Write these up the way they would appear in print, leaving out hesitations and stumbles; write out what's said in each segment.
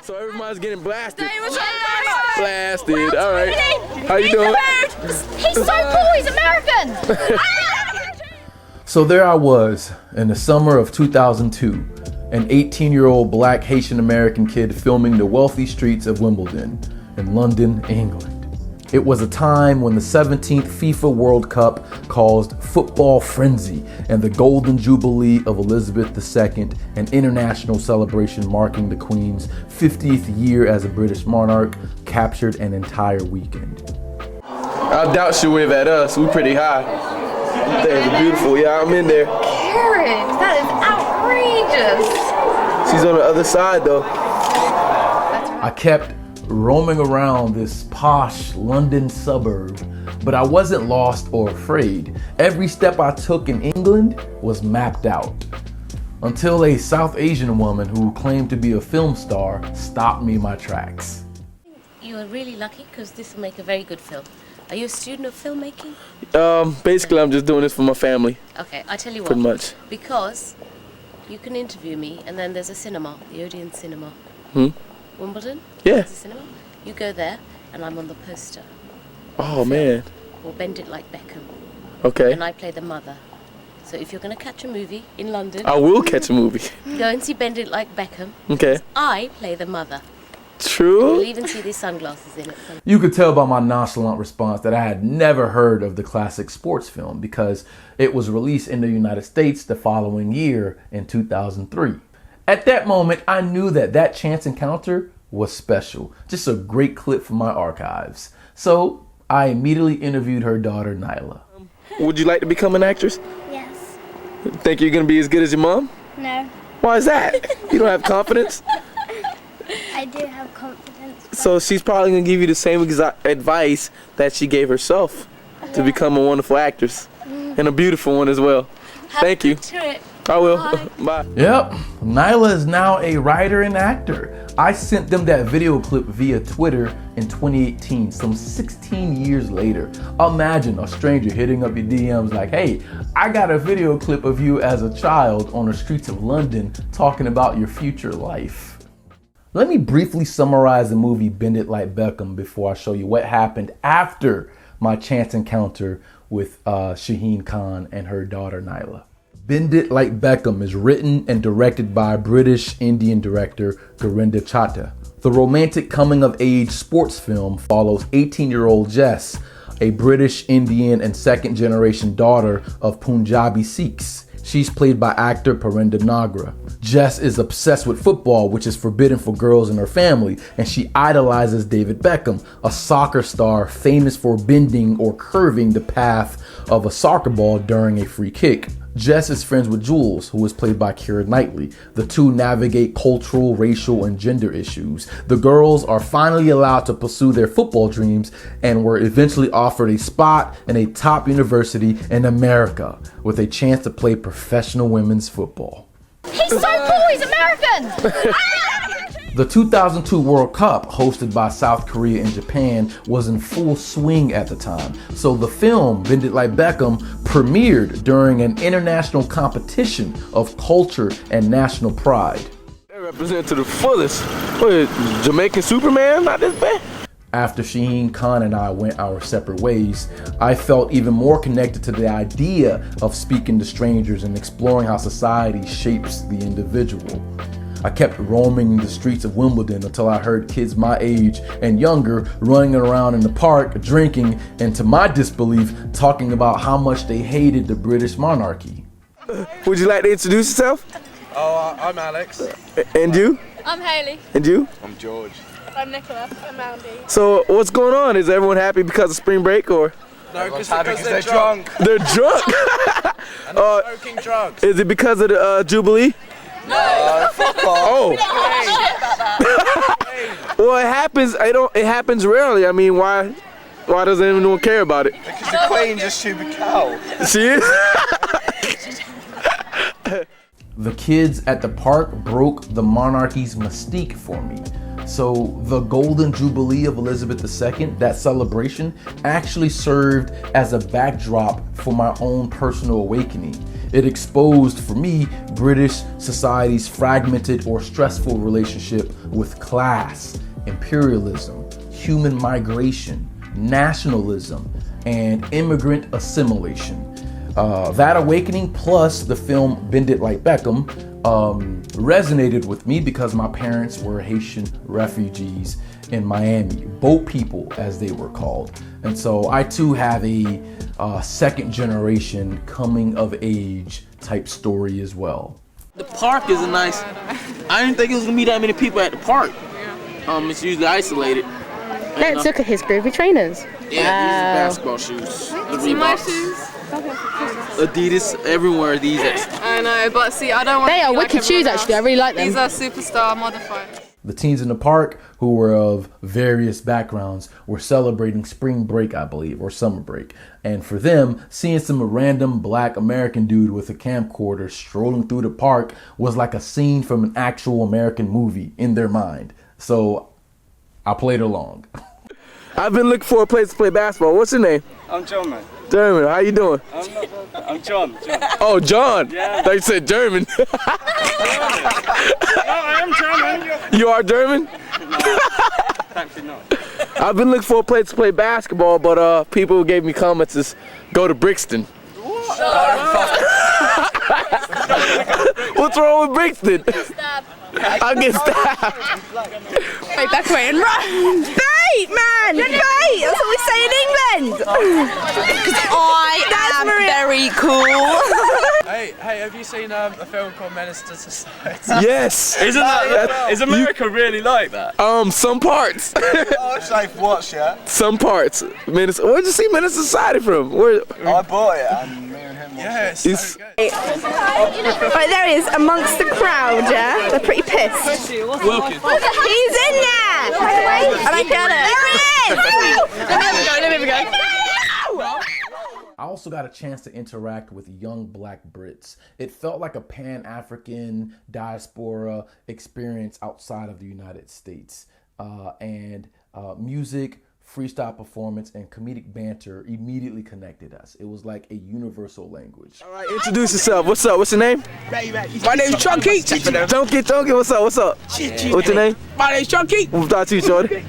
So everybody's getting blasted. Blasted. All right. How you doing? He's so cool. He's American. So there I was in the summer of 2002, an 18-year-old black Haitian-American kid filming the wealthy streets of Wimbledon in London, England. It was a time when the 17th FIFA World Cup caused football frenzy and the golden Jubilee of Elizabeth II, an international celebration marking the Queen's 50th year as a British monarch, captured an entire weekend. I doubt she'll wave at us. We pretty high. Things are beautiful. Yeah, I'm in there. Karen, that is outrageous. She's on the other side though. I kept roaming around this posh London suburb, but I wasn't lost or afraid. Every step I took in England was mapped out. Until a South Asian woman who claimed to be a film star stopped me in my tracks. You are really lucky because this will make a very good film. Are you a student of filmmaking? Basically I'm just doing this for my family. Okay, I tell you what. Pretty much. Because you can interview me and then there's a cinema, the Odeon Cinema. Wimbledon? Yeah. There's a cinema. You go there and I'm on the poster. Oh man. Or Bend It Like Beckham. Okay. And I play the mother. So if you're going to catch a movie in London, I will catch a movie. go and see Bend It Like Beckham. Okay. I play the mother. True. You'll even see these sunglasses in it. You could tell by my nonchalant response that I had never heard of the classic sports film because it was released in the United States the following year in 2003. At that moment, I knew that chance encounter was special, just a great clip from my archives. So I immediately interviewed her daughter, Nyla. Would you like to become an actress? Yes. Think you're gonna be as good as your mom? No. Why is that? You don't have confidence? I do have confidence. So she's probably gonna give you the same advice that she gave herself to become a wonderful actress and a beautiful one as well. Thank you. I will. Bye. Yep, Nyla is now a writer and actor. I sent them that video clip via Twitter in 2018, some 16 years later. Imagine a stranger hitting up your DMs like, hey, I got a video clip of you as a child on the streets of London talking about your future life. Let me briefly summarize the movie Bend It Like Beckham before I show you what happened after my chance encounter with Shaheen Khan and her daughter Nyla. Bend It Like Beckham is written and directed by British Indian director Gurinder Chatta. The romantic coming-of-age sports film follows 18-year-old Jess, a British Indian and second-generation daughter of Punjabi Sikhs. She's played by actor Parinder Nagra. Jess is obsessed with football, which is forbidden for girls in her family, and she idolizes David Beckham, a soccer star famous for bending or curving the path of a soccer ball during a free kick. Jess is friends with Jules, who is played by Keira Knightley. The two navigate cultural, racial, and gender issues. The girls are finally allowed to pursue their football dreams and were eventually offered a spot in a top university in America with a chance to play professional women's football. He's so cool. He's American. The 2002 World Cup, hosted by South Korea and Japan, was in full swing at the time. So the film, Bend It Like Beckham, premiered during an international competition of culture and national pride. They represent to the fullest. What is Jamaican Superman? Not this bad. After Shaheen Khan and I went our separate ways, I felt even more connected to the idea of speaking to strangers and exploring how society shapes the individual. I kept roaming the streets of Wimbledon until I heard kids my age and younger running around in the park, drinking, and to my disbelief, talking about how much they hated the British monarchy. Would you like to introduce yourself? Oh, I'm Alex. And you? I'm Hayley. And you? I'm George. I'm Nicola. I'm Andy. So what's going on? Is everyone happy because of spring break or? No, because they're drunk. They're drunk? And they're smoking drugs. Is it because of the Jubilee? No, fuck off. Oh. Well, it happens. It happens rarely. I mean, why doesn't anyone care about it? Because the Queen's a stupid cow. She is. The kids at the park broke the monarchy's mystique for me. So the Golden Jubilee of Elizabeth II, that celebration, actually served as a backdrop for my own personal awakening. It exposed for me British society's fragmented or stressful relationship with class, imperialism, human migration, nationalism, and immigrant assimilation. That awakening plus the film It Like Beckham resonated with me because my parents were Haitian refugees in Miami, boat people as they were called. And so I too have a second generation coming of age type story as well. The park is a nice, I didn't think it was gonna be that many people at the park. It's usually isolated. Let's look at his groovy trainers. Yeah, these are basketball shoes. The Reeboks. Adidas, everyone wears these. I know, but see, I don't want They to are be like wicked shoes, everyone else. actually. I really like them. These are superstar modified. The teens in the park who were of various backgrounds were celebrating spring break, I believe, or summer break. And for them, seeing some random black American dude with a camcorder strolling through the park was like a scene from an actual American movie in their mind. So I played along. I've been looking for a place to play basketball. What's your name? I'm John, man. German, how you doing? I'm John. Oh, John. Yeah. I thought you said German. I am German. You are German? Actually not. I've been looking for a place to play basketball, but people who gave me comments is go to Brixton. What's wrong with Brixton? I get stabbed. Wait, back away and run! Right, man! Right! That's what we say in England! Because I am very cool. Hey, have you seen a film called Menace to Society? Yes. Isn't that? Is America really like that? Some parts. Oh, safe watch, yeah? Some parts. Where'd you see Menace to Society from? Where? I bought it and me and him watched it. It's so Right, there he is amongst the crowd, yeah? They're pretty pissed. Wilkine. He's in there! And I get it. There he is! Let me have a go. I also got a chance to interact with young black Brits. It felt like a Pan-African diaspora experience outside of the United States. Music, freestyle performance, and comedic banter immediately connected us. It was like a universal language. All right, introduce yourself. What's up? What's your name? My name's Chunky. Chunky. What's up? What's up? What's your name? My name's Chunky. We'll talk to you, shorty.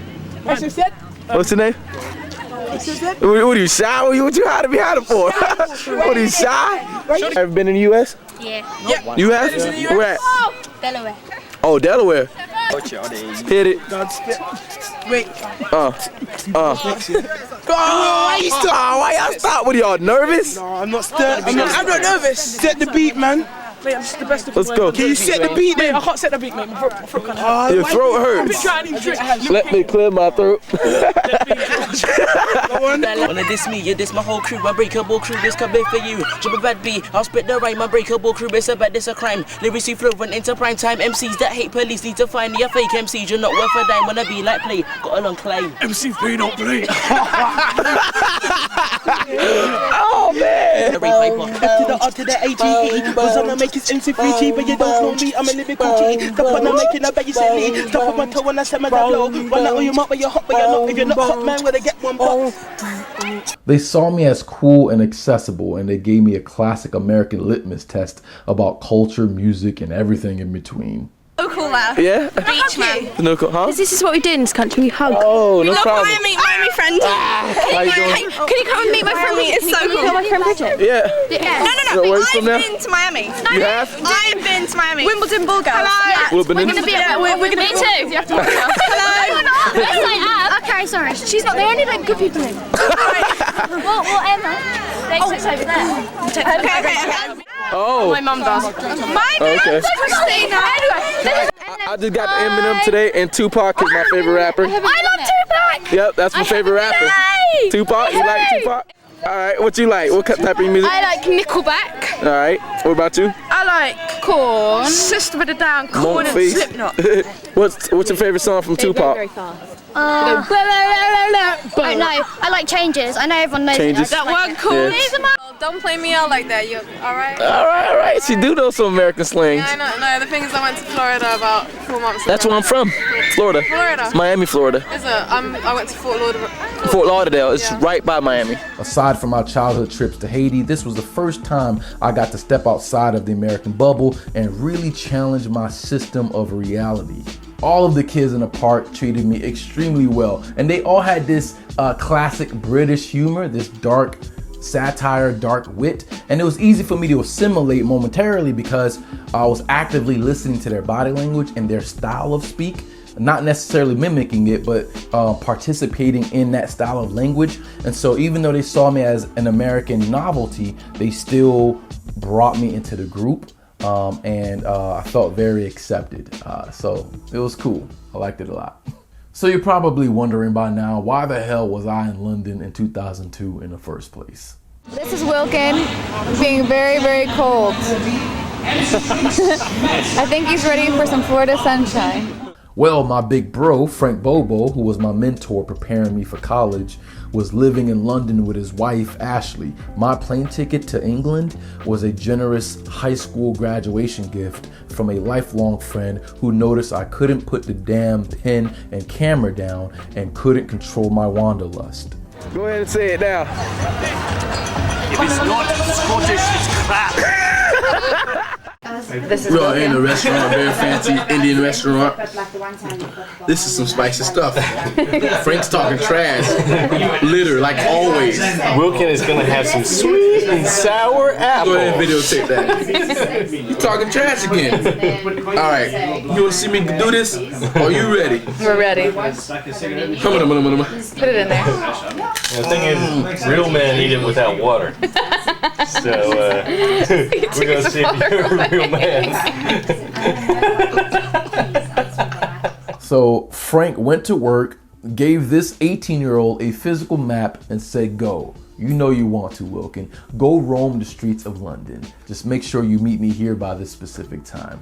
What's your set? What's your name? What are you, shy? What you hiding behind it for? What are you, shy? Ever been in the U.S.? Yeah. You have? Where at? Delaware. Oh, Delaware. Hit it. Wait. Why y'all stop? What are y'all nervous? No, I'm not scared. I'm not nervous. Set the beat, man. Mate, I'm just the best of Let's go. Can you set the beat, mate? I can't set the beat, mate. My throat can't hurt. Your throat I've been hurts. trying to trick. Let me clear my throat. Wanna diss me, you diss my whole crew, my breakable crew, this could be for you. Jump a bad beat, I'll spit the rhyme, my breakable crew, it's a bad, this a crime. Lyrics fluent into prime time, MCs that hate police need to find your fake MCs, you're not worth a dime, wanna be like play, got a long claim. MC3 don't play. Oh man! To the R to the AGE, cause I'ma make his MC3G, but you don't know me, I'm a lyrical G. Stop when I'm making a bag, you silly. Stop on my toe when I set my low. Run out on your mouth, but you're hot, but you're not. If you're not hot, man, where they get one pop. They saw me as cool and accessible, and they gave me a classic American litmus test about culture, music, and everything in between. So cool now. Yeah? Beach man. No, huh? This is what we do in this country, we hug. Oh, no Love problem. Miami friend. How you doing? Can you come and meet my friend? It's so cool. my friend Bridget? Yeah. No. Where you from now? I've been to Miami. You have? I've been to Miami. Wimbledon Ball Girls. Hello. Wimbledon? We're gonna be at we're gonna Me too. Hello. Yes, I am. Okay, sorry. She's not. There are only like good people in. Well, Emma. Next over there. Okay. Oh. My mum does. Okay. I just got Eminem today, and Tupac is my favorite rapper. I love Tupac. Yep, that's my favorite rapper. Tupac, you like Tupac? Alright, what you like? What type of music? I like Nickelback. Alright, what about you? I like Korn. System of a Down, Korn and Face. Slipknot. What's your favorite song from Tupac? I don't know. I like Changes. I know everyone knows Changes. it. That one called. Yeah. Don't play me out like that. You alright? Alright. She do know some American slang. Yeah, I know. No, the thing is, I went to Florida about 4 months ago. That's where I'm from. Florida. Florida. Miami, Florida. Is it? I went to Fort Lauderdale. Fort Lauderdale. It's right by Miami. Aside from our childhood trips to Haiti, this was the first time I got to step outside of the American bubble and really challenge my system of reality. All of the kids in the park treated me extremely well, and they all had this classic British humor, this dark satire, dark wit, and it was easy for me to assimilate momentarily because I was actively listening to their body language and their style of speak, not necessarily mimicking it, but participating in that style of language. And so even though they saw me as an American novelty, they still brought me into the group, and I felt very accepted. So it was cool. I liked it a lot. So you're probably wondering by now, why the hell was I in London in 2002 in the first place? This is Wilkine being very, very cold. I think he's ready for some Florida sunshine. Well, my big bro, Frank Bobo, who was my mentor preparing me for college, was living in London with his wife, Ashley. My plane ticket to England was a generous high school graduation gift from a lifelong friend who noticed I couldn't put the damn pen and camera down and couldn't control my wanderlust. Go ahead and say it now. If it's not Scottish, it's crap. This is We're in a restaurant, very fancy Indian restaurant. This is some spicy stuff. Frank's talking trash. Litter, like always. Wilkine is gonna have some sweet and sour apples. Go ahead and videotape that. You're talking trash again. Alright, you wanna see me do this? Are you ready? We're ready. Come on. Put it in there. The thing is, real men eat it without water. So, we're gonna see if you're a real man. So Frank went to work, gave this 18-year-old a physical map and said, go. You know you want to, Wilkine. Go roam the streets of London. Just make sure you meet me here by this specific time.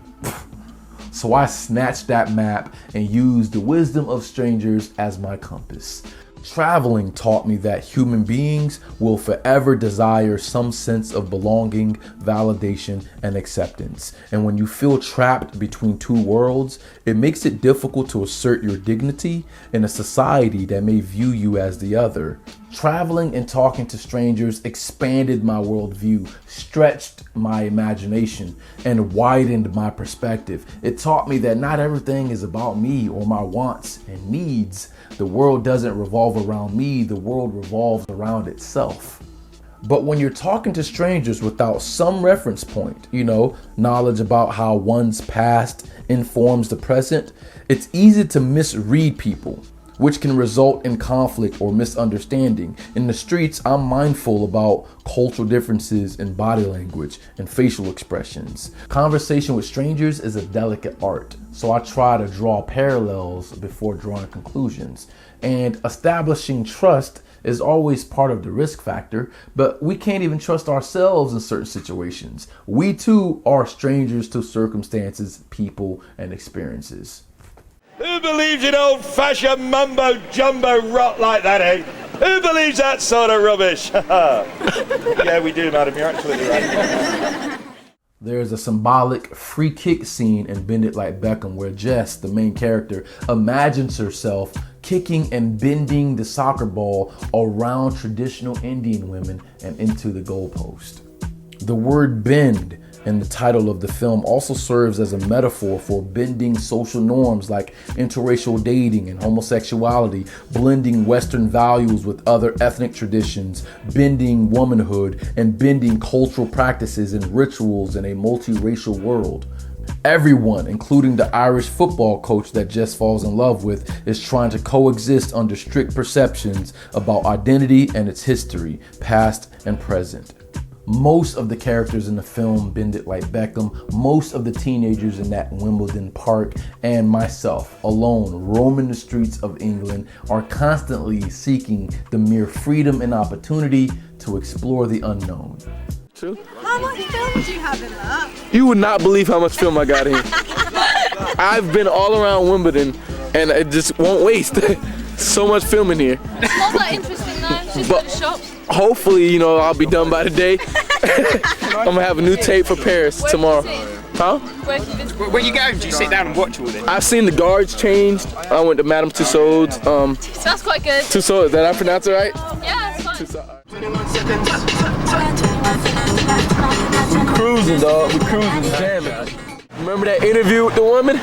So I snatched that map and used the wisdom of strangers as my compass. Traveling taught me that human beings will forever desire some sense of belonging, validation, and acceptance. And when you feel trapped between two worlds, it makes it difficult to assert your dignity in a society that may view you as the other. Traveling and talking to strangers expanded my worldview, stretched my imagination, and widened my perspective. It taught me that not everything is about me or my wants and needs. The world doesn't revolve around me, the world revolves around itself. But when you're talking to strangers without some reference point, knowledge about how one's past informs the present, it's easy to misread people, which can result in conflict or misunderstanding. In the streets, I'm mindful about cultural differences in body language and facial expressions. Conversation with strangers is a delicate art, so I try to draw parallels before drawing conclusions. And establishing trust is always part of the risk factor, but we can't even trust ourselves in certain situations. We too are strangers to circumstances, people, and experiences. Who believes in old-fashioned mumbo-jumbo rot like that, eh? Who believes that sort of rubbish? Yeah, we do, madam. You're absolutely right. There's a symbolic free kick scene in It Like Beckham where Jess, the main character, imagines herself kicking and bending the soccer ball around traditional Indian women and into the goalpost. The word bend in the title of the film also serves as a metaphor for bending social norms like interracial dating and homosexuality, blending Western values with other ethnic traditions, bending womanhood, and bending cultural practices and rituals in a multiracial world. Everyone, including the Irish football coach that Jess falls in love with, is trying to coexist under strict perceptions about identity and its history, past and present. Most of the characters in the film It Like Beckham, most of the teenagers in that Wimbledon park, and myself alone roaming the streets of England are constantly seeking the mere freedom and opportunity to explore the unknown. True. How much film do you have in that? You would not believe how much film I got in. I've been all around Wimbledon and it just won't waste. So much film in here. It's not that interesting though. But hopefully, you know, I'll be done by the day. I'm gonna have a new tape for Paris tomorrow. Huh? When you go, do you sit down and watch all this? I've seen the guards changed. I went to Madame Tussauds. That's quite good. Tussauds, did I pronounce it right? Yeah, it's fine. We cruising, dog. We cruising, jamming. Remember that interview with the woman?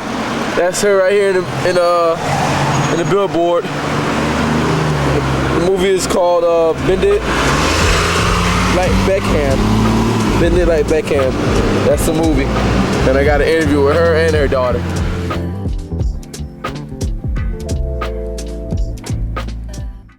That's her right here in the billboard. The movie is called It Like Beckham. It Like Beckham. That's the movie. And I got an interview with her and her daughter.